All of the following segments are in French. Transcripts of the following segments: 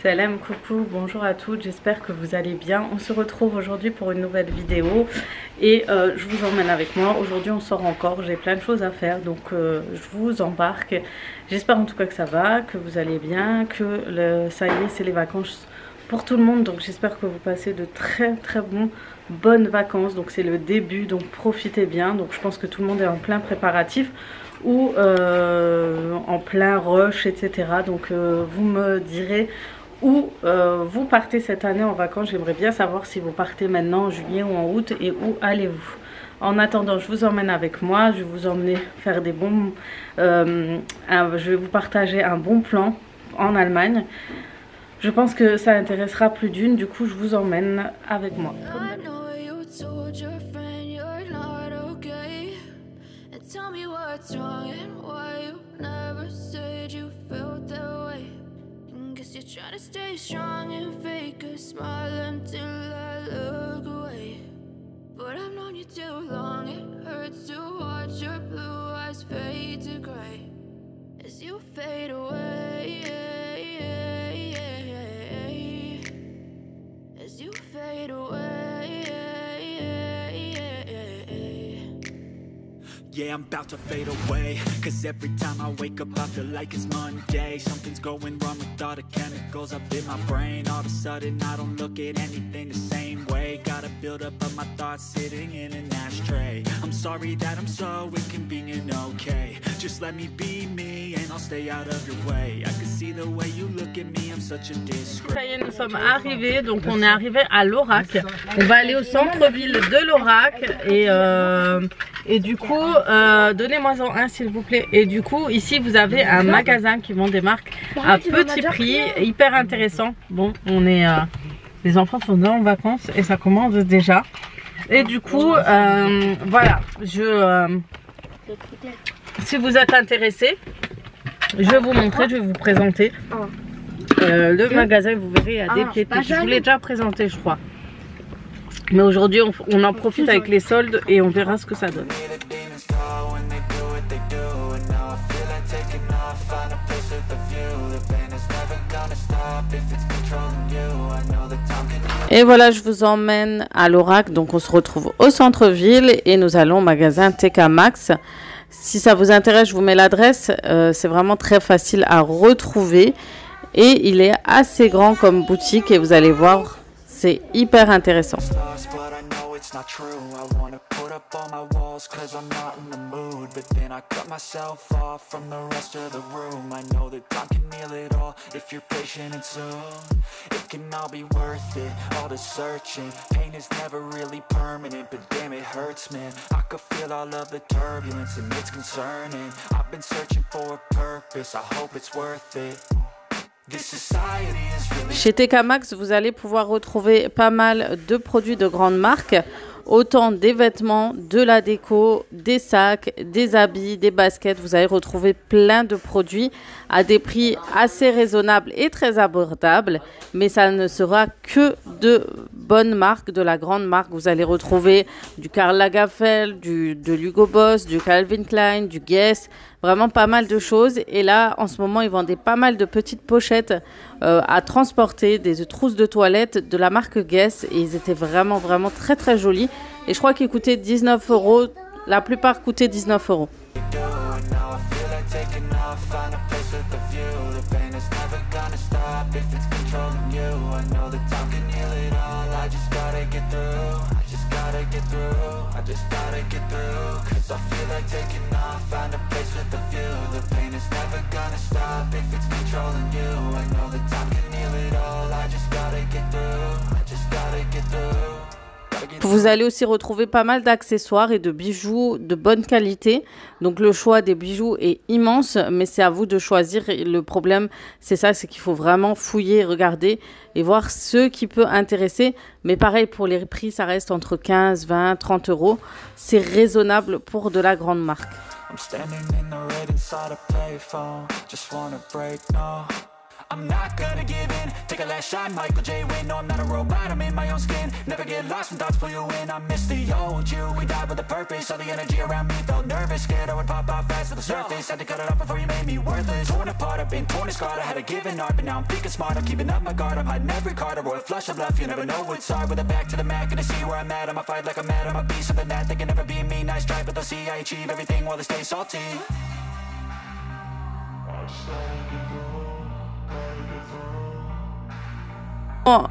Salam, coucou, bonjour à toutes, j'espère que vous allez bien. On se retrouve aujourd'hui pour une nouvelle vidéo et je vous emmène avec moi. Aujourd'hui on sort encore, j'ai plein de choses à faire, donc je vous embarque. J'espère en tout cas que ça va, que vous allez bien, que ça y est, c'est les vacances pour tout le monde. Donc j'espère que vous passez de très bonnes vacances. Donc c'est le début, donc profitez bien. Donc je pense que tout le monde est en plein préparatif ou en plein rush, etc. Donc vous me direz où vous partez cette année en vacances. J'aimerais bien savoir si vous partez maintenant en juillet ou en août et où allez-vous. En attendant, je vous emmène avec moi, je vais vous emmener faire des bons... je vais vous partager un bon plan en Allemagne. Je pense que ça intéressera plus d'une, du coup je vous emmène avec moi. Try to stay strong and fake a smile until I look away. But I've known you too long, it hurts to watch your blue eyes fade to gray as you fade away, as you fade away. Yeah, I'm about to fade away, cause every time I wake up I feel like it's Monday. Something's going wrong with all the chemicals up in my brain. All of a sudden I don't look at anything the same way. Got a build up of my thoughts sitting in an ashtray. I'm sorry that I'm so inconvenient, okay. Just let me be me and I'll stay out of your way. I can see the way you look at me, I'm such a disgrace. Ça y est, nous sommes arrivés, donc on est arrivé à l'Orac. On va aller au centre-ville de l'Orac et du coup, donnez-moi-en un s'il vous plaît. Et du coup, ici vous avez un magasin qui vend des marques à petit prix, hyper intéressant. Bon, on est, les enfants sont déjà en vacances et ça commence déjà. Et du coup, voilà, si vous êtes intéressés, je vais vous montrer, je vais vous présenter le magasin. Vous verrez, il y a des pieds. Je vous l'ai déjà présenté, je crois. Mais aujourd'hui, on en profite avec les soldes et on verra ce que ça donne. Et voilà, je vous emmène à l'Orac. Donc on se retrouve au centre-ville et nous allons au magasin TK Maxx. Si ça vous intéresse, je vous mets l'adresse. C'est vraiment très facile à retrouver et il est assez grand comme boutique et vous allez voir, c'est hyper intéressant. Not true, I wanna put up all my walls cause I'm not in the mood. But then I cut myself off from the rest of the room. I know that time can heal it all if you're patient and soon it can all be worth it, all the searching. Pain is never really permanent, but damn it hurts, man. I could feel all of the turbulence and it's concerning. I've been searching for a purpose, I hope it's worth it. Chez TK Maxx, vous allez pouvoir retrouver pas mal de produits de grandes marques, autant des vêtements, de la déco, des sacs, des habits, des baskets. Vous allez retrouver plein de produits à des prix assez raisonnables et très abordables, mais ça ne sera que de bonnes marques, de la grande marque. Vous allez retrouver du Karl Lagerfeld, de l'Hugo Boss, du Calvin Klein, du Guess, vraiment pas mal de choses. Et là, en ce moment, ils vendaient pas mal de petites pochettes à transporter, des trousses de toilette de la marque Guess. Et ils étaient vraiment très jolis. Et je crois qu'ils coûtaient 19 €. La plupart coûtaient 19 €. Vous allez aussi retrouver pas mal d'accessoires et de bijoux de bonne qualité. Donc le choix des bijoux est immense, mais c'est à vous de choisir. Et le problème, c'est ça, c'est qu'il faut vraiment fouiller, regarder et voir ce qui peut intéresser. Mais pareil, pour les prix, ça reste entre 15, 20, 30 €. C'est raisonnable pour de la grande marque. I'm not gonna give in. Take a last shot, Michael J. Win. No, I'm not a robot, I'm in my own skin. Never get lost when thoughts pull you in. I miss the old you. We died with a purpose. All the energy around me felt nervous. Scared I would pop out fast to the surface. Had to cut it off before you made me worthless. Torn apart, I've been torn and scarred. I had a given art, but now I'm thinking smart. I'm keeping up my guard. I'm hiding every card. A royal flush of bluff. You never know what's hard. With a back to the mat, gonna see where I'm at. I'ma fight like I'm mad. I'ma be something that they can never be me. Nice try, but they'll see I achieve everything while they stay salty.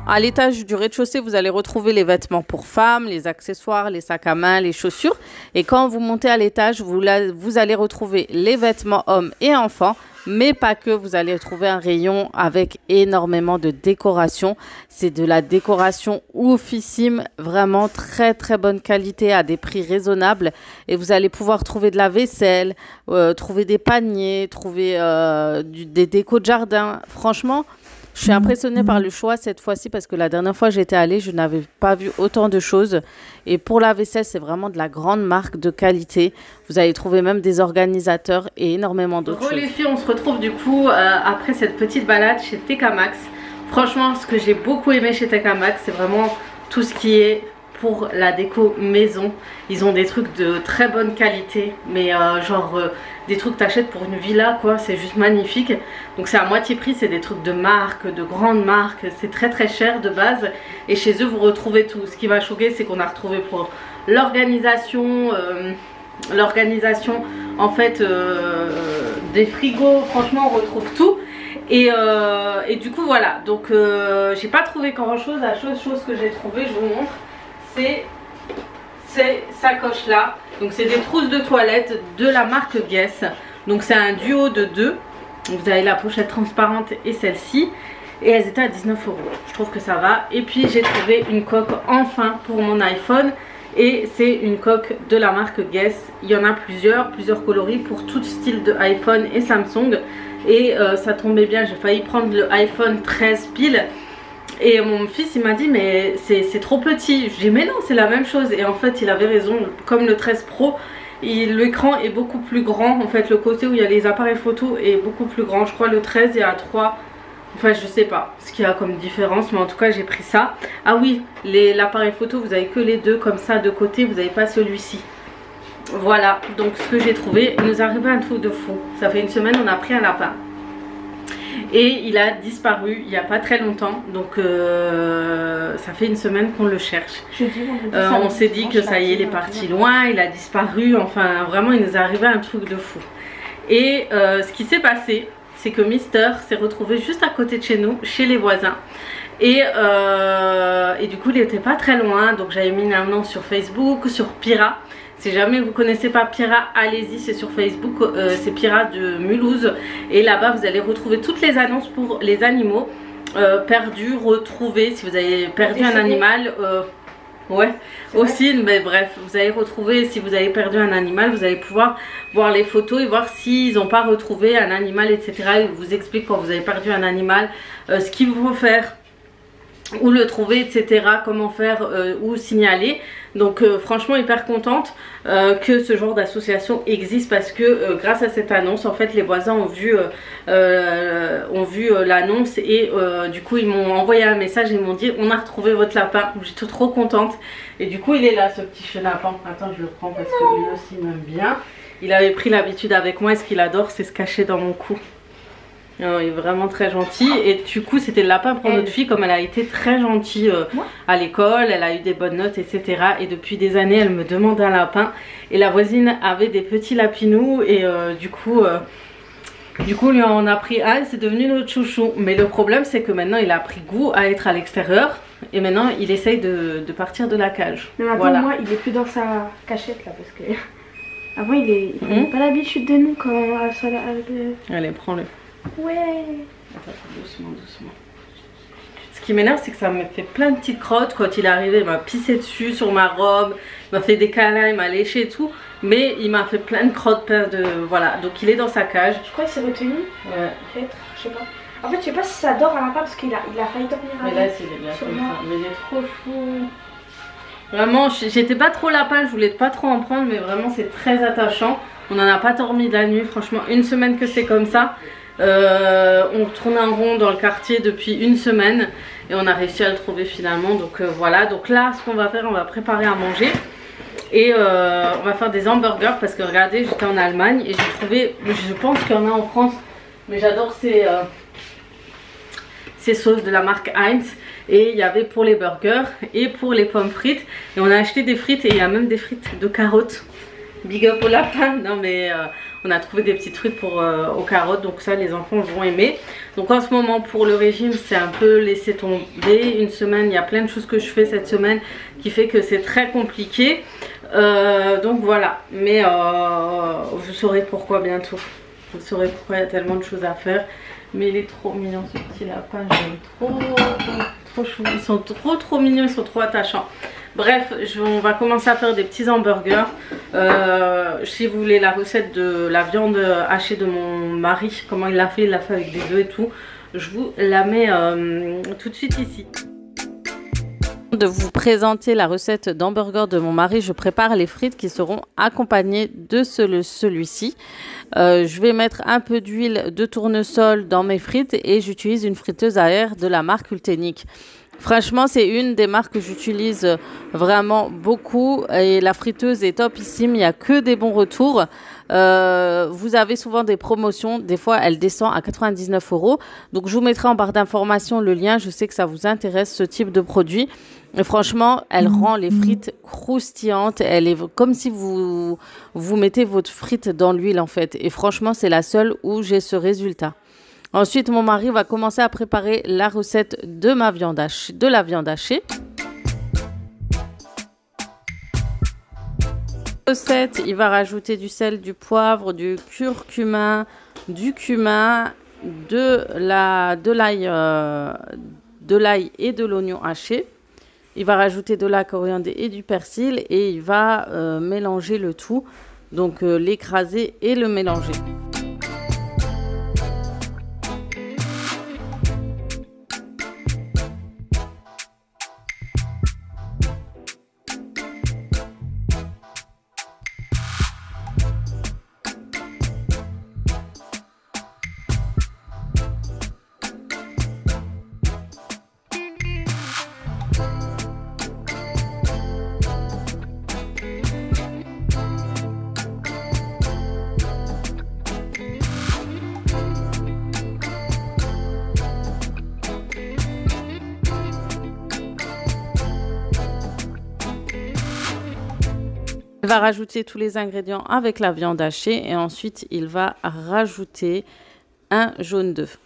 À l'étage du rez-de-chaussée, vous allez retrouver les vêtements pour femmes, les accessoires, les sacs à main, les chaussures. Et quand vous montez à l'étage, vous allez retrouver les vêtements hommes et enfants, mais pas que. Vous allez trouver un rayon avec énormément de décoration. C'est de la décoration oufissime, vraiment très très bonne qualité à des prix raisonnables. Et vous allez pouvoir trouver de la vaisselle, trouver des paniers, trouver des décos de jardin. Franchement, je suis impressionnée par le choix cette fois-ci parce que la dernière fois que j'étais allée, je n'avais pas vu autant de choses. Et pour la vaisselle, c'est vraiment de la grande marque de qualité. Vous allez trouver même des organisateurs et énormément d'autres choses. Les filles, on se retrouve du coup après cette petite balade chez TK Maxx. Franchement, ce que j'ai beaucoup aimé chez TK Maxx, c'est vraiment tout ce qui est pour la déco maison. Ils ont des trucs de très bonne qualité, mais des trucs que t'achètes pour une villa quoi, c'est juste magnifique. Donc c'est à moitié prix, c'est des trucs de marque, de grandes marques, c'est très très cher de base. Et chez eux vous retrouvez tout. Ce qui m'a choqué, c'est qu'on a retrouvé pour l'organisation en fait des frigos, franchement on retrouve tout. Et du coup voilà, donc j'ai pas trouvé grand chose. La chose que j'ai trouvé, je vous montre, c'est ces sacoches là. Donc c'est des trousses de toilette de la marque Guess. Donc c'est un duo de deux. Vous avez la pochette transparente et celle-ci. Et elles étaient à 19 €. Je trouve que ça va. Et puis j'ai trouvé une coque enfin pour mon iPhone. Et c'est une coque de la marque Guess. Il y en a plusieurs coloris pour tout style de iPhone et Samsung. Et ça tombait bien, j'ai failli prendre le iPhone 13 pile. Et mon fils il m'a dit mais c'est trop petit. Je dis mais non, c'est la même chose. Et en fait il avait raison, comme le 13 Pro, l'écran est beaucoup plus grand. En fait le côté où il y a les appareils photo est beaucoup plus grand. Je crois le 13 est à 3. Enfin je sais pas ce qu'il y a comme différence, mais en tout cas j'ai pris ça. Ah oui, l'appareil photo vous avez que les deux comme ça de côté, vous n'avez pas celui-ci. Voilà, donc ce que j'ai trouvé, il nous arrivait un truc de fou. Ça fait une semaine, on a pris un lapin. Et il a disparu il n'y a pas très longtemps. Donc ça fait une semaine qu'on le cherche. On s'est dit que ça y est, il est parti loin, il a disparu. Enfin vraiment il nous est arrivé un truc de fou. Et ce qui s'est passé, c'est que Mister s'est retrouvé juste à côté de chez nous, chez les voisins. Et du coup il n'était pas très loin. Donc j'avais mis une annonce sur Facebook, sur Pira. Si jamais vous ne connaissez pas Pira, allez-y, c'est sur Facebook, c'est Pira de Mulhouse. Et là-bas, vous allez retrouver toutes les annonces pour les animaux perdus, retrouvés. Si vous avez perdu un animal, ouais, aussi, mais bref, vous allez retrouver, si vous avez perdu un animal, vous allez pouvoir voir les photos et voir s'ils n'ont pas retrouvé un animal, etc. Ils vous expliquent quand vous avez perdu un animal, ce qu'il faut faire, où le trouver, etc. Comment faire, où signaler. Donc franchement hyper contente que ce genre d'association existe, parce que grâce à cette annonce en fait les voisins ont vu l'annonce et du coup ils m'ont envoyé un message et ils m'ont dit on a retrouvé votre lapin. J'étais trop contente et du coup il est là, ce petit chenapan. Attends, je le prends parce que lui aussi m'aime bien. Il avait pris l'habitude avec moi et ce qu'il adore c'est se cacher dans mon cou. Alors, il est vraiment très gentil. Et du coup c'était le lapin pour notre fille, comme elle a été très gentille à l'école, elle a eu des bonnes notes, etc. Et depuis des années elle me demande un lapin. Et la voisine avait des petits lapinous et du coup lui on a pris un, c'est devenu notre chouchou. Mais le problème c'est que maintenant il a pris goût à être à l'extérieur. Et maintenant il essaye de partir de la cage. Mais maintenant voilà. Moi il est plus dans sa cachette là, parce que avant il n'avait pas l'habitude de nous quand Allez, prends-le. Ouais. Attends, doucement. Ce qui m'énerve c'est que ça me fait plein de petites crottes. Quand il est arrivé il m'a pissé dessus sur ma robe, il m'a fait des câlins, il m'a léché et tout. Mais il m'a fait plein de crottes, voilà. Donc il est dans sa cage. Je crois qu'il s'est retenu. Ouais. Peut-être, je sais pas. En fait je sais pas si ça dort à la part parce qu'il a failli dormir. Mais là c'est bien comme ça. Mais il est trop chou. Vraiment j'étais pas trop lapin, je voulais pas trop en prendre, mais vraiment c'est très attachant. On n'en a pas dormi de la nuit, franchement une semaine que c'est comme ça. On tournait en rond dans le quartier depuis une semaine et on a réussi à le trouver finalement. Donc voilà, donc là ce qu'on va faire, on va préparer à manger. Et on va faire des hamburgers parce que regardez, j'étais en Allemagne et j'ai trouvé, je pense qu'il y en a en France, mais j'adore ces sauces de la marque Heinz. Et il y avait pour les burgers et pour les pommes frites. Et on a acheté des frites et il y a même des frites de carottes. Big up au lapin. Non mais on a trouvé des petites frites aux carottes. Donc ça les enfants vont aimer. Donc en ce moment pour le régime c'est un peu laissé tomber. Une semaine, il y a plein de choses que je fais cette semaine qui fait que c'est très compliqué. Donc voilà. Mais vous saurez pourquoi bientôt. Vous saurez pourquoi il y a tellement de choses à faire. Mais il est trop mignon ce petit lapin, j'aime trop chou. Ils sont trop mignons, ils sont trop attachants. Bref, on va commencer à faire des petits hamburgers. Si vous voulez la recette de la viande hachée de mon mari, comment il l'a fait avec des œufs et tout, je vous la mets tout de suite ici. De vous présenter la recette d'hamburger de mon mari, je prépare les frites qui seront accompagnées de celui-ci. Je vais mettre un peu d'huile de tournesol dans mes frites et j'utilise une friteuse à air de la marque Ultenic. Franchement, c'est une des marques que j'utilise vraiment beaucoup et la friteuse est topissime, il n'y a que des bons retours. Vous avez souvent des promotions, des fois elle descend à 99 €. Donc je vous mettrai en barre d'informations le lien, je sais que ça vous intéresse ce type de produit. Et franchement, elle rend les frites croustillantes, elle est comme si vous mettez votre frite dans l'huile en fait. Et franchement, c'est la seule où j'ai ce résultat. Ensuite, mon mari va commencer à préparer la recette de la viande hachée. Recette, il va rajouter du sel, du poivre, du curcuma, du cumin, de l'ail et de l'oignon haché. Il va rajouter de la coriandre et du persil et il va mélanger le tout, donc l'écraser et le mélanger. Il va rajouter tous les ingrédients avec la viande hachée et ensuite il va rajouter un jaune d'œuf.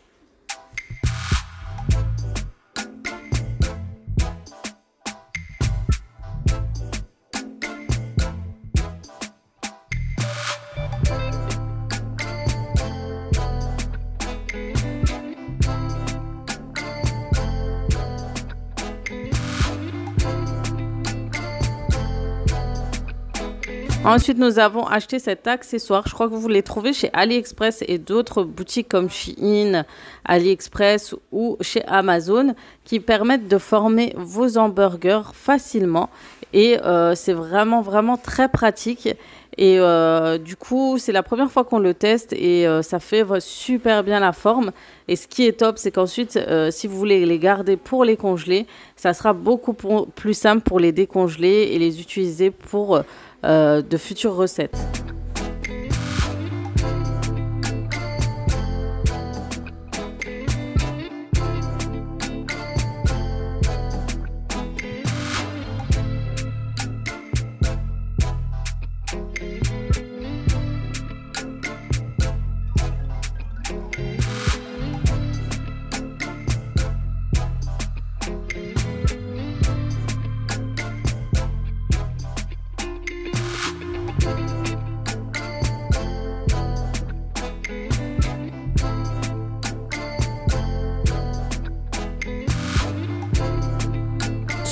Ensuite, nous avons acheté cet accessoire. Je crois que vous les trouvez chez AliExpress et d'autres boutiques comme Shein, AliExpress ou chez Amazon qui permettent de former vos hamburgers facilement. Et c'est vraiment très pratique. Et du coup, c'est la première fois qu'on le teste et ça fait super bien la forme. Et ce qui est top, c'est qu'ensuite, si vous voulez les garder pour les congeler, ça sera beaucoup plus simple pour les décongeler et les utiliser pour de futures recettes.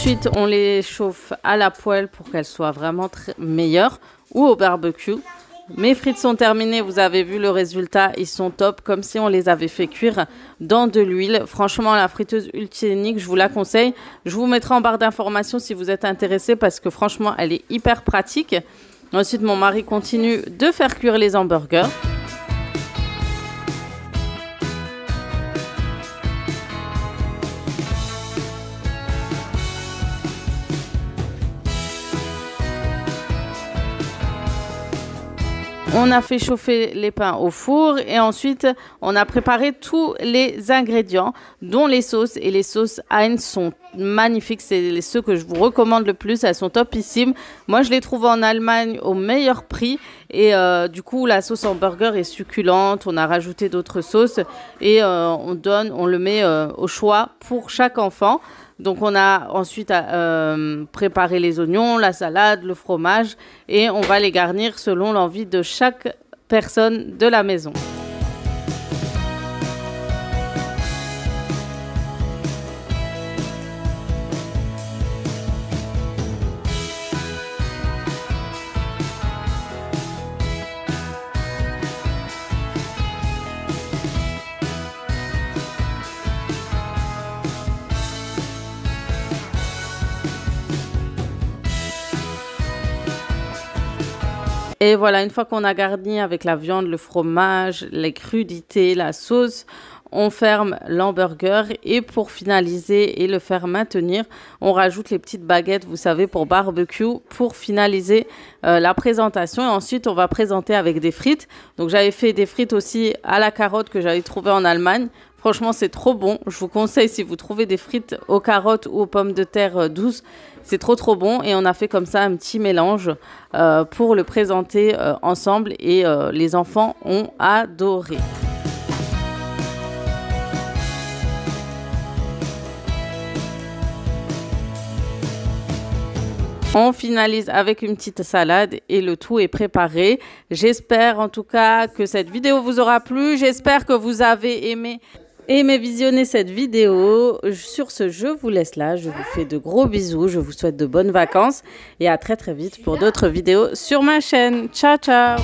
Ensuite, on les chauffe à la poêle pour qu'elles soient vraiment meilleures ou au barbecue. Mes frites sont terminées, vous avez vu le résultat, ils sont top, comme si on les avait fait cuire dans de l'huile. Franchement, la friteuse Ultenic, je vous la conseille. Je vous mettrai en barre d'informations si vous êtes intéressés parce que franchement, elle est hyper pratique. Ensuite, mon mari continue de faire cuire les hamburgers. On a fait chauffer les pains au four et ensuite on a préparé tous les ingrédients dont les sauces, et les sauces Heinz sont magnifiques, c'est ceux que je vous recommande le plus, elles sont topissimes. Moi je les trouve en Allemagne au meilleur prix et du coup la sauce hamburger est succulente, on a rajouté d'autres sauces et on le met au choix pour chaque enfant. Donc on a ensuite préparé les oignons, la salade, le fromage et on va les garnir selon l'envie de chaque personne de la maison. Et voilà, une fois qu'on a garni avec la viande, le fromage, les crudités, la sauce, on ferme l'hamburger et pour finaliser et le faire maintenir, on rajoute les petites baguettes, vous savez, pour barbecue, pour finaliser la présentation. Et ensuite, on va présenter avec des frites. Donc, j'avais fait des frites aussi à la carotte que j'avais trouvé en Allemagne. Franchement, c'est trop bon. Je vous conseille, si vous trouvez des frites aux carottes ou aux pommes de terre douces, c'est trop bon. Et on a fait comme ça un petit mélange pour le présenter ensemble. Et les enfants ont adoré. On finalise avec une petite salade et le tout est préparé. J'espère en tout cas que cette vidéo vous aura plu. J'espère que vous avez aimé visionner cette vidéo. Sur ce, je vous laisse là. Je vous fais de gros bisous. Je vous souhaite de bonnes vacances et à très vite pour d'autres vidéos sur ma chaîne. Ciao, ciao!